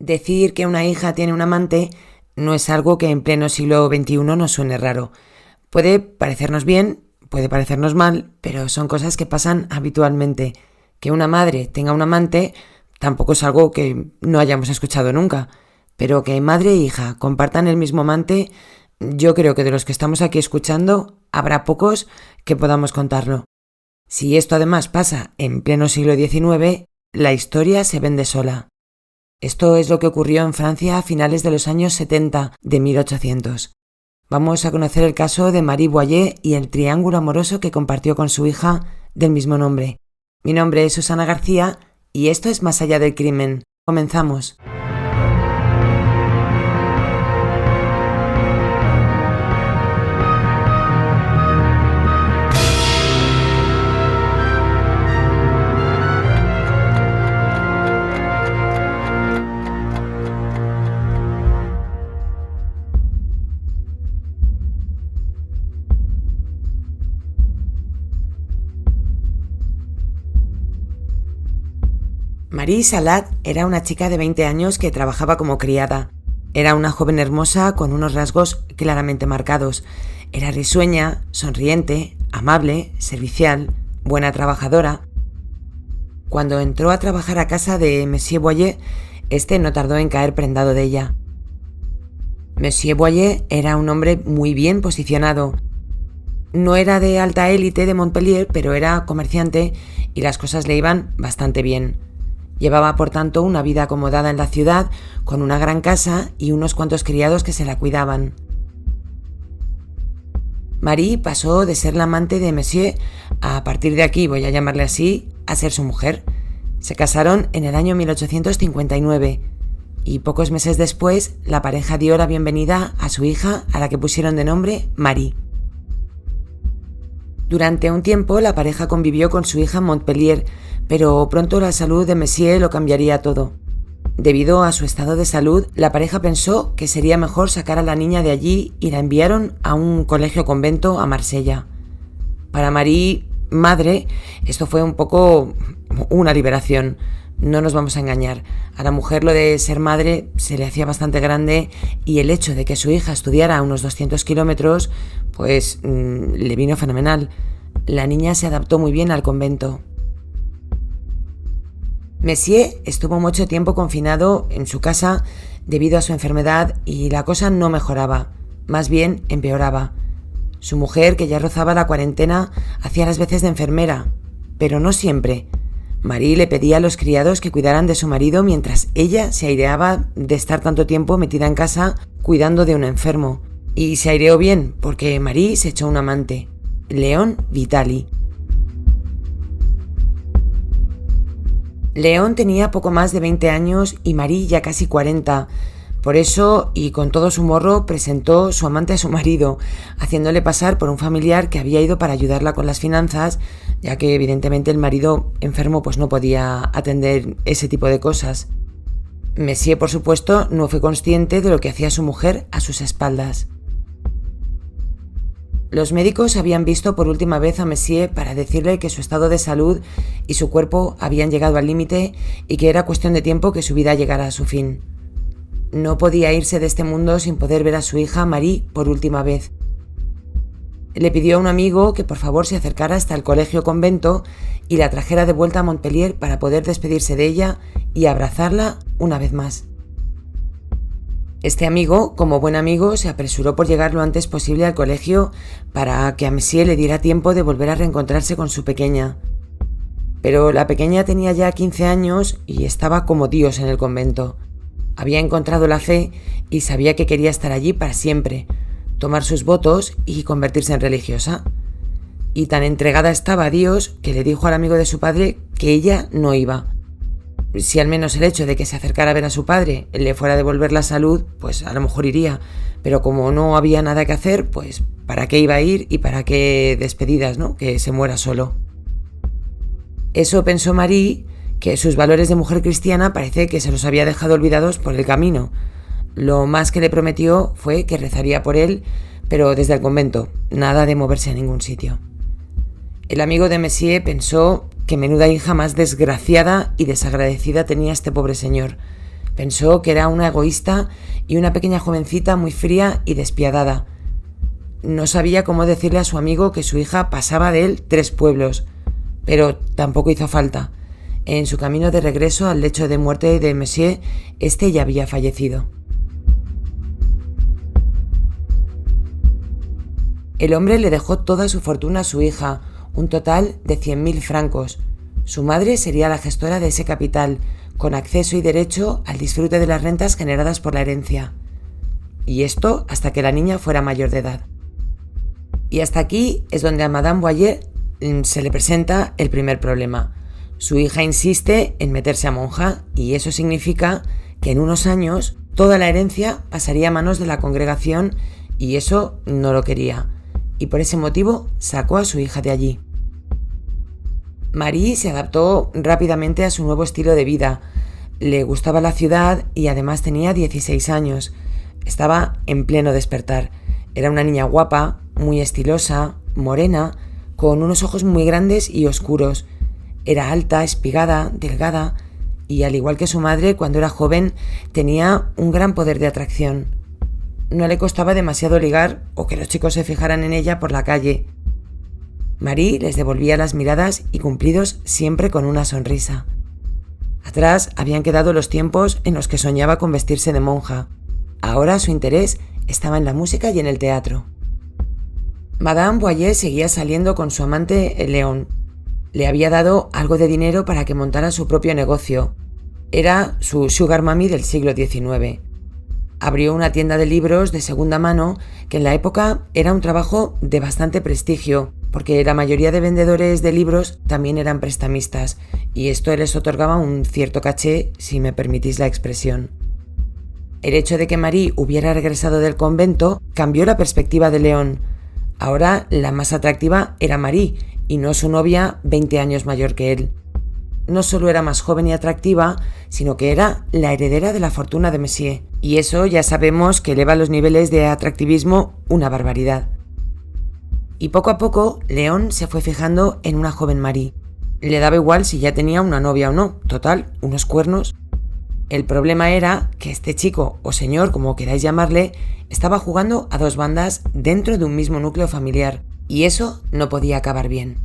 Decir que una hija tiene un amante no es algo que en pleno siglo XXI nos suene raro. Puede parecernos bien, puede parecernos mal, pero son cosas que pasan habitualmente. Que una madre tenga un amante tampoco es algo que no hayamos escuchado nunca, pero que madre e hija compartan el mismo amante, yo creo que de los que estamos aquí escuchando, habrá pocos que podamos contarlo. Si esto además pasa en pleno siglo XIX, la historia se vende sola. Esto es lo que ocurrió en Francia a finales de los años 70 de 1800. Vamos a conocer el caso de Marie Boyer y el triángulo amoroso que compartió con su hija del mismo nombre. Mi nombre es Susana García y esto es Más allá del crimen. Comenzamos. Marie Salat era una chica de 20 años que trabajaba como criada. Era una joven hermosa con unos rasgos claramente marcados. Era risueña, sonriente, amable, servicial, buena trabajadora. Cuando entró a trabajar a casa de Monsieur Boyer, este no tardó en caer prendado de ella. Monsieur Boyer era un hombre muy bien posicionado. No era de alta élite de Montpellier, pero era comerciante y las cosas le iban bastante bien. Llevaba, por tanto, una vida acomodada en la ciudad, con una gran casa y unos cuantos criados que se la cuidaban. Marie pasó de ser la amante de Monsieur, a partir de aquí, voy a llamarle así, a ser su mujer. Se casaron en el año 1859 y pocos meses después la pareja dio la bienvenida a su hija, a la que pusieron de nombre Marie. Durante un tiempo la pareja convivió con su hija en Montpellier, pero pronto la salud de Monsieur lo cambiaría todo. Debido a su estado de salud, la pareja pensó que sería mejor sacar a la niña de allí y la enviaron a un colegio-convento a Marsella. Para Marie, madre, esto fue un poco una liberación. No nos vamos a engañar. A la mujer lo de ser madre se le hacía bastante grande y el hecho de que su hija estudiara a unos 200 kilómetros, pues le vino fenomenal. La niña se adaptó muy bien al convento. Monsieur estuvo mucho tiempo confinado en su casa debido a su enfermedad y la cosa no mejoraba, más bien empeoraba. Su mujer, que ya rozaba la cuarentena, hacía las veces de enfermera, pero no siempre. Marie le pedía a los criados que cuidaran de su marido mientras ella se aireaba de estar tanto tiempo metida en casa cuidando de un enfermo. Y se aireó bien, porque Marie se echó un amante, Léon Vitali. Léon tenía poco más de 20 años y Marie ya casi 40. Por eso, y con todo su morro, presentó su amante a su marido, haciéndole pasar por un familiar que había ido para ayudarla con las finanzas, ya que evidentemente el marido enfermo pues no podía atender ese tipo de cosas. Monsieur, por supuesto, no fue consciente de lo que hacía su mujer a sus espaldas. Los médicos habían visto por última vez a Monsieur para decirle que su estado de salud y su cuerpo habían llegado al límite y que era cuestión de tiempo que su vida llegara a su fin. No podía irse de este mundo sin poder ver a su hija Marie por última vez. Le pidió a un amigo que por favor se acercara hasta el colegio-convento y la trajera de vuelta a Montpellier para poder despedirse de ella y abrazarla una vez más. Este amigo, como buen amigo, se apresuró por llegar lo antes posible al colegio para que a Monsieur le diera tiempo de volver a reencontrarse con su pequeña. Pero la pequeña tenía ya 15 años y estaba como Dios en el convento. Había encontrado la fe y sabía que quería estar allí para siempre, tomar sus votos y convertirse en religiosa. Y tan entregada estaba a Dios que le dijo al amigo de su padre que ella no iba. Si al menos el hecho de que se acercara a ver a su padre le fuera a devolver la salud, pues a lo mejor iría. Pero como no había nada que hacer, pues ¿para qué iba a ir y para qué despedidas, no? Que se muera solo. Eso pensó Marie, que sus valores de mujer cristiana parece que se los había dejado olvidados por el camino. Lo más que le prometió fue que rezaría por él, pero desde el convento, nada de moverse a ningún sitio. El amigo de Monsieur pensó que menuda hija más desgraciada y desagradecida tenía este pobre señor. Pensó que era una egoísta y una pequeña jovencita muy fría y despiadada. No sabía cómo decirle a su amigo que su hija pasaba de él 3 pueblos, pero tampoco hizo falta. En su camino de regreso al lecho de muerte de Monsieur, este ya había fallecido. El hombre le dejó toda su fortuna a su hija, un total de 100.000 francos. Su madre sería la gestora de ese capital, con acceso y derecho al disfrute de las rentas generadas por la herencia. Y esto hasta que la niña fuera mayor de edad. Y hasta aquí es donde a Madame Boyer se le presenta el primer problema. Su hija insiste en meterse a monja y eso significa que en unos años toda la herencia pasaría a manos de la congregación y eso no lo quería. Y por ese motivo sacó a su hija de allí. Marie se adaptó rápidamente a su nuevo estilo de vida. Le gustaba la ciudad y además tenía 16 años. Estaba en pleno despertar. Era una niña guapa, muy estilosa, morena, con unos ojos muy grandes y oscuros. Era alta, espigada, delgada y al igual que su madre cuando era joven tenía un gran poder de atracción. No le costaba demasiado ligar o que los chicos se fijaran en ella por la calle. Marie les devolvía las miradas y cumplidos siempre con una sonrisa. Atrás habían quedado los tiempos en los que soñaba con vestirse de monja. Ahora su interés estaba en la música y en el teatro. Madame Boyer seguía saliendo con su amante Léon. Le había dado algo de dinero para que montara su propio negocio. Era su sugar mami del siglo XIX. Abrió una tienda de libros de segunda mano que en la época era un trabajo de bastante prestigio, porque la mayoría de vendedores de libros también eran prestamistas, y esto les otorgaba un cierto caché, si me permitís la expresión. El hecho de que Marie hubiera regresado del convento cambió la perspectiva de Léon. Ahora la más atractiva era Marie, y no su novia 20 años mayor que él. No solo era más joven y atractiva, sino que era la heredera de la fortuna de Monsieur, y eso ya sabemos que eleva los niveles de atractivismo una barbaridad. Y poco a poco, Léon se fue fijando en una joven Marie. Le daba igual si ya tenía una novia o no, total, unos cuernos. El problema era que este chico, o señor, como queráis llamarle, estaba jugando a 2 bandas dentro de un mismo núcleo familiar, y eso no podía acabar bien.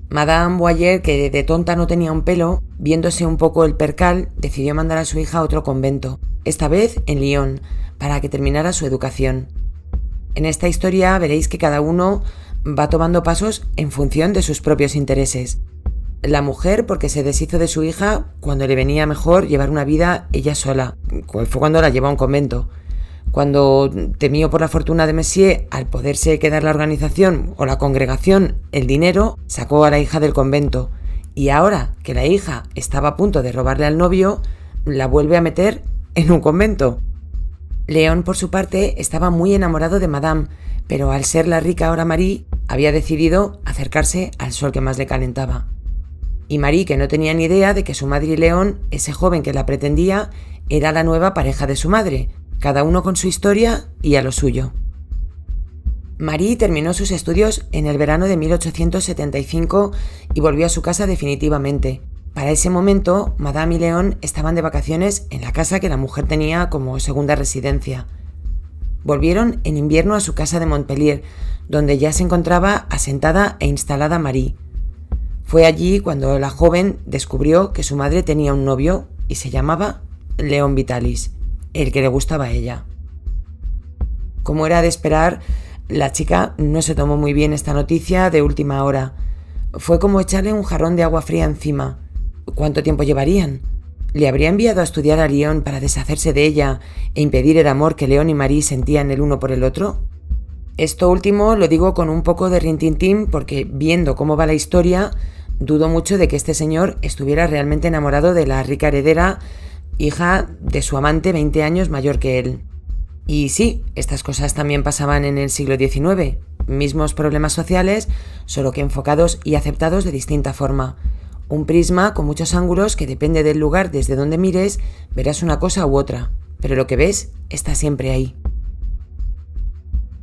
Madame Boyer, que de tonta no tenía un pelo, viéndose un poco el percal, decidió mandar a su hija a otro convento, esta vez en Lyon, para que terminara su educación. En esta historia veréis que cada uno va tomando pasos en función de sus propios intereses. La mujer porque se deshizo de su hija cuando le venía mejor llevar una vida ella sola, fue cuando la llevó a un convento. Cuando temió por la fortuna de Monsieur, al poderse quedar la organización o la congregación el dinero, sacó a la hija del convento. Y ahora que la hija estaba a punto de robarle al novio, la vuelve a meter en un convento. Léon, por su parte, estaba muy enamorado de Madame, pero al ser la rica ahora Marie, había decidido acercarse al sol que más le calentaba. Y Marie, que no tenía ni idea de que su madre y Léon, ese joven que la pretendía, era la nueva pareja de su madre, cada uno con su historia y a lo suyo. Marie terminó sus estudios en el verano de 1875 y volvió a su casa definitivamente. Para ese momento, Madame y Léon estaban de vacaciones en la casa que la mujer tenía como segunda residencia. Volvieron en invierno a su casa de Montpellier, donde ya se encontraba asentada e instalada Marie. Fue allí cuando la joven descubrió que su madre tenía un novio y se llamaba Léon Vitalis, el que le gustaba a ella. Como era de esperar, la chica no se tomó muy bien esta noticia de última hora. Fue como echarle un jarrón de agua fría encima. ¿Cuánto tiempo llevarían? ¿Le habría enviado a estudiar a Lyon para deshacerse de ella e impedir el amor que Léon y Marie sentían el uno por el otro? Esto último lo digo con un poco de rintintín porque, viendo cómo va la historia, dudo mucho de que este señor estuviera realmente enamorado de la rica heredera, hija de su amante 20 años mayor que él. Y sí, estas cosas también pasaban en el siglo XIX, mismos problemas sociales, solo que enfocados y aceptados de distinta forma. Un prisma con muchos ángulos que depende del lugar desde donde mires, verás una cosa u otra, pero lo que ves está siempre ahí.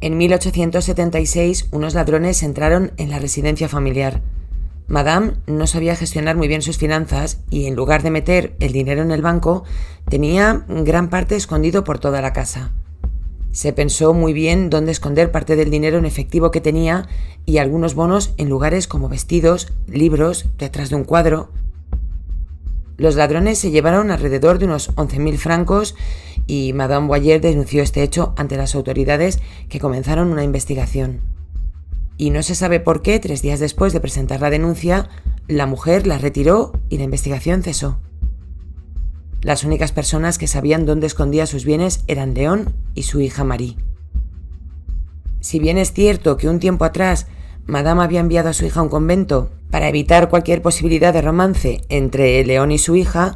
En 1876, unos ladrones entraron en la residencia familiar. Madame no sabía gestionar muy bien sus finanzas y en lugar de meter el dinero en el banco, tenía gran parte escondido por toda la casa. Se pensó muy bien dónde esconder parte del dinero en efectivo que tenía y algunos bonos en lugares como vestidos, libros, detrás de un cuadro. Los ladrones se llevaron alrededor de unos 11.000 francos y Madame Boyer denunció este hecho ante las autoridades, que comenzaron una investigación. Y no se sabe por qué, 3 días después de presentar la denuncia, la mujer la retiró y la investigación cesó. Las únicas personas que sabían dónde escondía sus bienes eran León y su hija Marie. Si bien es cierto que un tiempo atrás Madame había enviado a su hija a un convento para evitar cualquier posibilidad de romance entre León y su hija,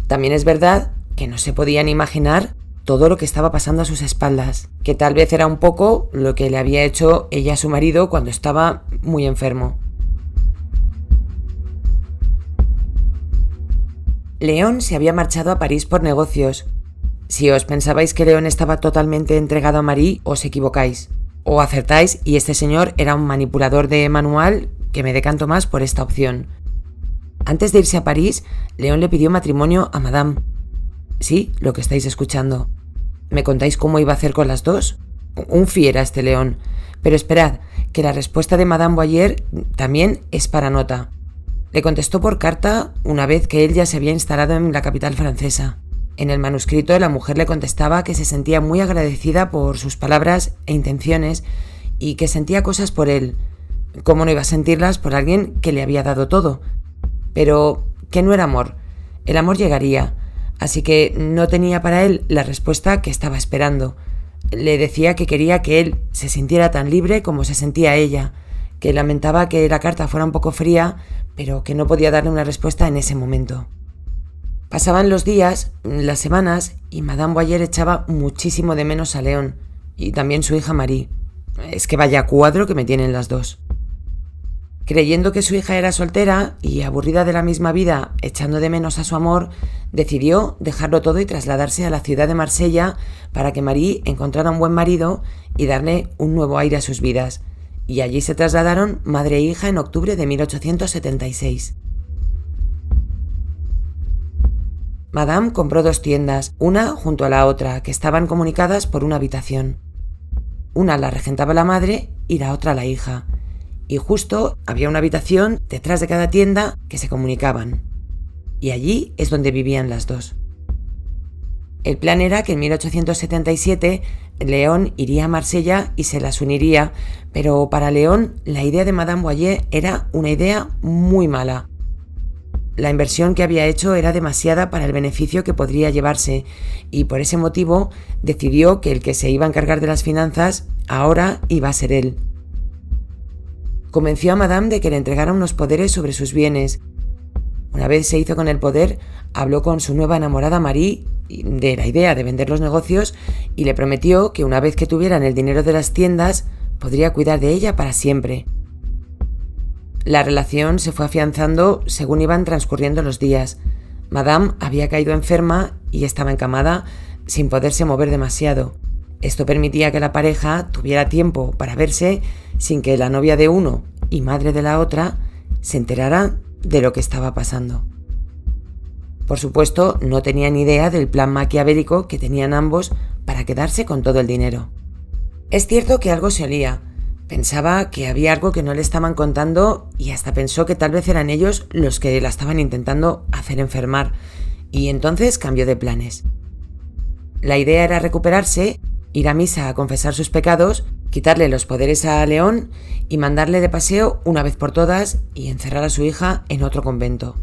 también es verdad que no se podían imaginar todo lo que estaba pasando a sus espaldas, que tal vez era un poco lo que le había hecho ella a su marido cuando estaba muy enfermo. León se había marchado a París por negocios. Si os pensabais que León estaba totalmente entregado a Marie, os equivocáis. O acertáis y este señor era un manipulador de manual, que me decanto más por esta opción. Antes de irse a París, León le pidió matrimonio a Madame. Sí, lo que estáis escuchando. ¿Me contáis cómo iba a hacer con las dos? Un fiera este León. Pero esperad, que la respuesta de Madame Boyer también es para nota. Le contestó por carta una vez que él ya se había instalado en la capital francesa. En el manuscrito la mujer le contestaba que se sentía muy agradecida por sus palabras e intenciones y que sentía cosas por él. ¿Cómo no iba a sentirlas por alguien que le había dado todo? Pero que no era amor. El amor llegaría. Así que no tenía para él la respuesta que estaba esperando. Le decía que quería que él se sintiera tan libre como se sentía ella, que lamentaba que la carta fuera un poco fría, pero que no podía darle una respuesta en ese momento. Pasaban los días, las semanas, y Madame Boyer echaba muchísimo de menos a León, y también su hija Marie. Es que vaya cuadro que me tienen las dos. Creyendo que su hija era soltera y aburrida de la misma vida, echando de menos a su amor, decidió dejarlo todo y trasladarse a la ciudad de Marsella para que Marie encontrara un buen marido y darle un nuevo aire a sus vidas. Y allí se trasladaron madre e hija en octubre de 1876. Madame compró 2 tiendas, una junto a la otra, que estaban comunicadas por una habitación. Una la regentaba la madre y la otra la hija. Y justo había una habitación detrás de cada tienda que se comunicaban. Y allí es donde vivían las dos. El plan era que en 1877 León iría a Marsella y se las uniría, pero para León la idea de Madame Boyer era una idea muy mala. La inversión que había hecho era demasiada para el beneficio que podría llevarse y por ese motivo decidió que el que se iba a encargar de las finanzas ahora iba a ser él. Convenció a Madame de que le entregara unos poderes sobre sus bienes. Una vez se hizo con el poder, habló con su nueva enamorada Marie de la idea de vender los negocios y le prometió que una vez que tuvieran el dinero de las tiendas, podría cuidar de ella para siempre. La relación se fue afianzando según iban transcurriendo los días. Madame había caído enferma y estaba encamada sin poderse mover demasiado. Esto permitía que la pareja tuviera tiempo para verse sin que la novia de uno y madre de la otra se enterara de lo que estaba pasando. Por supuesto, no tenían idea del plan maquiavélico que tenían ambos para quedarse con todo el dinero. Es cierto que algo se olía. Pensaba que había algo que no le estaban contando y hasta pensó que tal vez eran ellos los que la estaban intentando hacer enfermar, y entonces cambió de planes. La idea era recuperarse, ir a misa a confesar sus pecados, quitarle los poderes a León y mandarle de paseo una vez por todas y encerrar a su hija en otro convento.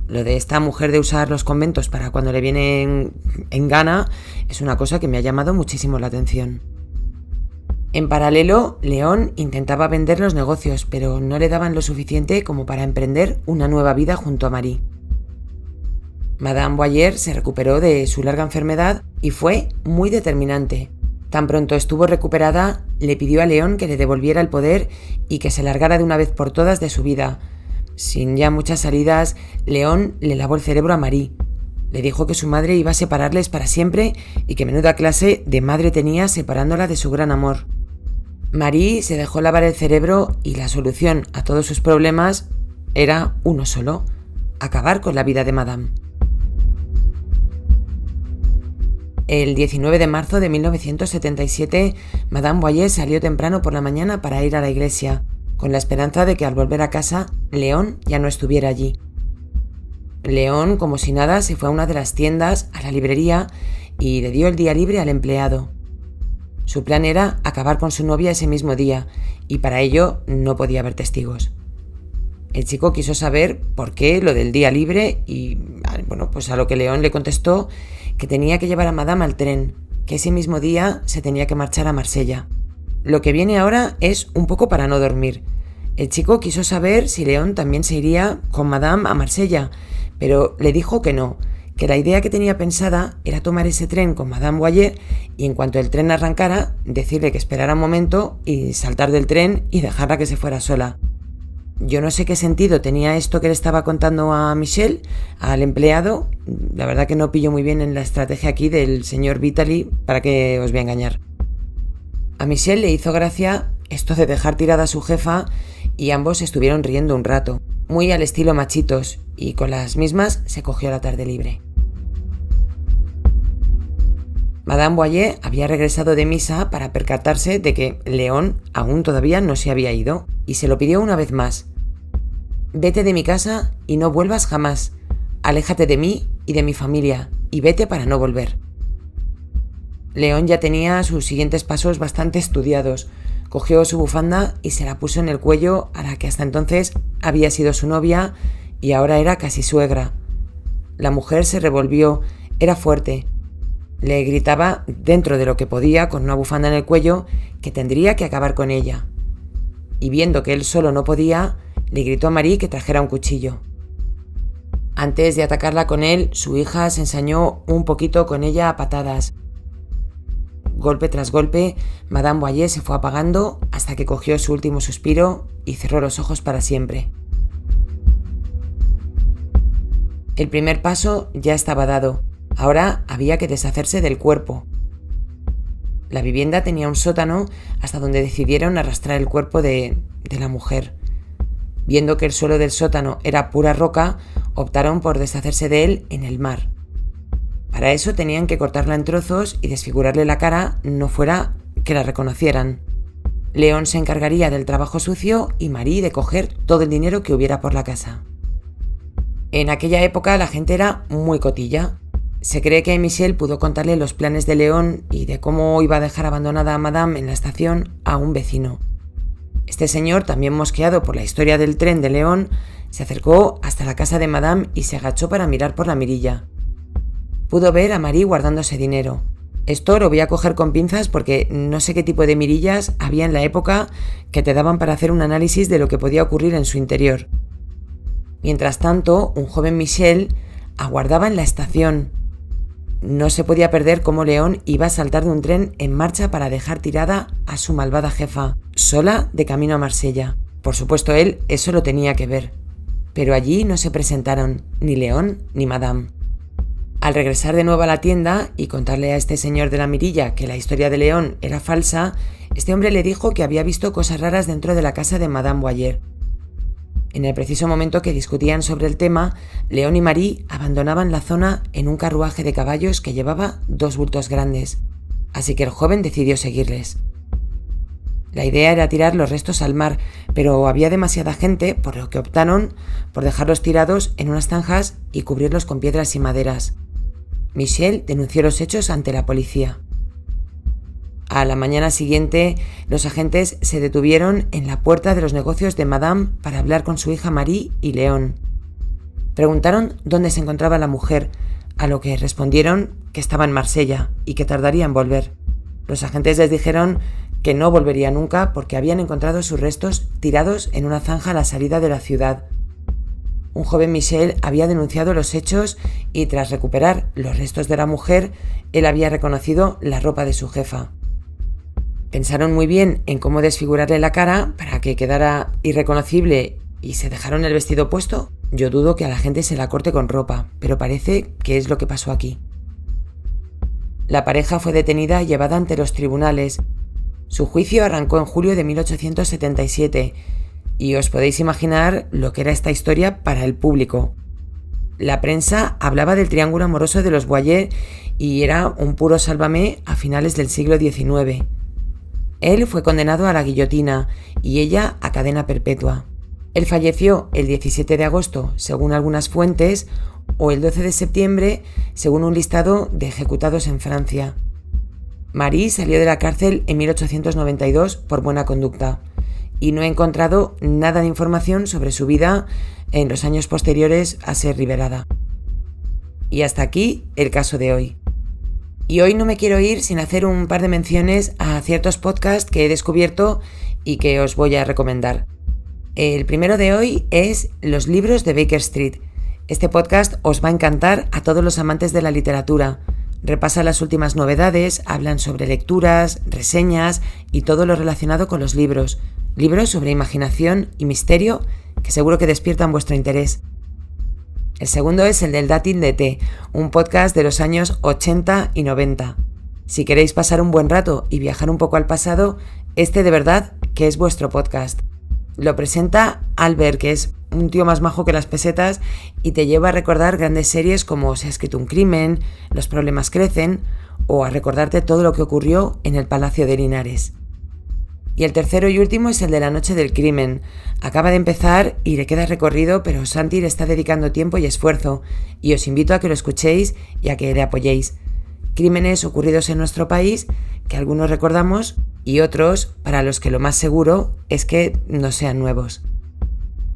Lo de esta mujer de usar los conventos para cuando le viene en gana es una cosa que me ha llamado muchísimo la atención. En paralelo, León intentaba vender los negocios, pero no le daban lo suficiente como para emprender una nueva vida junto a Marie. Madame Boyer se recuperó de su larga enfermedad y fue muy determinante. Tan pronto estuvo recuperada, le pidió a León que le devolviera el poder y que se largara de una vez por todas de su vida. Sin ya muchas salidas, León le lavó el cerebro a Marie. Le dijo que su madre iba a separarles para siempre y que menuda clase de madre tenía separándola de su gran amor. Marie se dejó lavar el cerebro y la solución a todos sus problemas Era uno solo: acabar con la vida de Madame. El 19 de marzo de 1977, Madame Boyer salió temprano por la mañana para ir a la iglesia, con la esperanza de que al volver a casa, León ya no estuviera allí. León, como si nada, se fue a una de las tiendas, a la librería, y le dio el día libre al empleado. Su plan era acabar con su novia ese mismo día, y para ello no podía haber testigos. El chico quiso saber por qué lo del día libre y, pues a lo que León le contestó que tenía que llevar a Madame al tren, que ese mismo día se tenía que marchar a Marsella. Lo que viene ahora es un poco para no dormir. El chico quiso saber si León también se iría con Madame a Marsella, pero le dijo que no, que la idea que tenía pensada era tomar ese tren con Madame Boyer y en cuanto el tren arrancara, decirle que esperara un momento y saltar del tren y dejarla que se fuera sola. Yo no sé qué sentido tenía esto que le estaba contando a Michel, al empleado. La verdad que no pillo muy bien en la estrategia aquí del señor Vitaly, para qué os voy a engañar. A Michel le hizo gracia esto de dejar tirada a su jefa y ambos estuvieron riendo un rato, muy al estilo machitos, y con las mismas se cogió la tarde libre. Madame Boyer había regresado de misa para percatarse de que León aún todavía no se había ido y se lo pidió una vez más. «Vete de mi casa y no vuelvas jamás. Aléjate de mí y de mi familia y vete para no volver». León ya tenía sus siguientes pasos bastante estudiados. Cogió su bufanda y se la puso en el cuello a la que hasta entonces había sido su novia y ahora era casi suegra. La mujer se revolvió, era fuerte. Le gritaba, dentro de lo que podía, con una bufanda en el cuello, que tendría que acabar con ella. Y viendo que él solo no podía, le gritó a Marie que trajera un cuchillo. Antes de atacarla con él, su hija se ensañó un poquito con ella a patadas. Golpe tras golpe, Madame Boyer se fue apagando hasta que cogió su último suspiro y cerró los ojos para siempre. El primer paso ya estaba dado. Ahora había que deshacerse del cuerpo. La vivienda tenía un sótano hasta donde decidieron arrastrar el cuerpo de la mujer. Viendo que el suelo del sótano era pura roca, optaron por deshacerse de él en el mar. Para eso tenían que cortarla en trozos y desfigurarle la cara, no fuera que la reconocieran. León se encargaría del trabajo sucio y Marie de coger todo el dinero que hubiera por la casa. En aquella época la gente era muy cotilla. Se cree que Michel pudo contarle los planes de León y de cómo iba a dejar abandonada a Madame en la estación a un vecino. Este señor, también mosqueado por la historia del tren de León, se acercó hasta la casa de Madame y se agachó para mirar por la mirilla. Pudo ver a Marie guardándose dinero. Esto lo voy a coger con pinzas porque no sé qué tipo de mirillas había en la época que te daban para hacer un análisis de lo que podía ocurrir en su interior. Mientras tanto, un joven Michel aguardaba en la estación. No se podía perder cómo León iba a saltar de un tren en marcha para dejar tirada a su malvada jefa, sola de camino a Marsella. Por supuesto, él eso lo tenía que ver. Pero allí no se presentaron ni León ni Madame. Al regresar de nuevo a la tienda y contarle a este señor de la mirilla que la historia de León era falsa, este hombre le dijo que había visto cosas raras dentro de la casa de Madame Boyer. En el preciso momento que discutían sobre el tema, León y Marie abandonaban la zona en un carruaje de caballos que llevaba 2 bultos grandes, así que el joven decidió seguirles. La idea era tirar los restos al mar, pero había demasiada gente, por lo que optaron por dejarlos tirados en unas zanjas y cubrirlos con piedras y maderas. Michel denunció los hechos ante la policía. A la mañana siguiente, los agentes se detuvieron en la puerta de los negocios de Madame para hablar con su hija Marie y León. Preguntaron dónde se encontraba la mujer, a lo que respondieron que estaba en Marsella y que tardaría en volver. Los agentes les dijeron que no volvería nunca porque habían encontrado sus restos tirados en una zanja a la salida de la ciudad. Un joven Michel había denunciado los hechos y tras recuperar los restos de la mujer, él había reconocido la ropa de su jefa. Pensaron muy bien en cómo desfigurarle la cara para que quedara irreconocible y se dejaron el vestido puesto. Yo dudo que a la gente se la corte con ropa, pero parece que es lo que pasó aquí. La pareja fue detenida y llevada ante los tribunales. Su juicio arrancó en julio de 1877 y os podéis imaginar lo que era esta historia para el público. La prensa hablaba del triángulo amoroso de los Boyer y era un puro sálvame a finales del siglo XIX. Él fue condenado a la guillotina y ella a cadena perpetua. Él falleció el 17 de agosto, según algunas fuentes, o el 12 de septiembre, según un listado de ejecutados en Francia. Marie salió de la cárcel en 1892 por buena conducta y no he encontrado nada de información sobre su vida en los años posteriores a ser liberada. Y hasta aquí el caso de hoy. Y hoy no me quiero ir sin hacer un par de menciones a ciertos podcasts que he descubierto y que os voy a recomendar. El primero de hoy es Los libros de Baker Street. Este podcast os va a encantar a todos los amantes de la literatura. Repasa las últimas novedades, hablan sobre lecturas, reseñas y todo lo relacionado con los libros. Libros sobre imaginación y misterio que seguro que despiertan vuestro interés. El segundo es el del Dátil de té, un podcast de los años 80 y 90. Si queréis pasar un buen rato y viajar un poco al pasado, este de verdad que es vuestro podcast. Lo presenta Albert, que es un tío más majo que las pesetas y te lleva a recordar grandes series como Se ha escrito un crimen, Los problemas crecen o a recordarte todo lo que ocurrió en el Palacio de Linares. Y el tercero y último es el de La noche del crimen. Acaba de empezar y le queda recorrido, pero Santi le está dedicando tiempo y esfuerzo y os invito a que lo escuchéis y a que le apoyéis. Crímenes ocurridos en nuestro país que algunos recordamos y otros para los que lo más seguro es que no sean nuevos.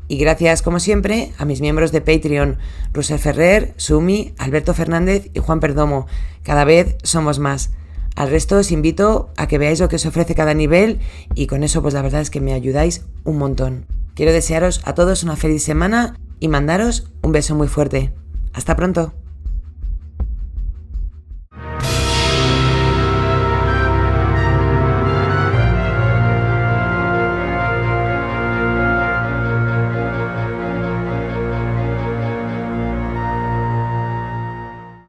Y gracias, como siempre, a mis miembros de Patreon, Rusel Ferrer, Sumi, Alberto Fernández y Juan Perdomo. Cada vez somos más. Al resto os invito a que veáis lo que os ofrece cada nivel y con eso pues la verdad es que me ayudáis un montón. Quiero desearos a todos una feliz semana y mandaros un beso muy fuerte. ¡Hasta pronto!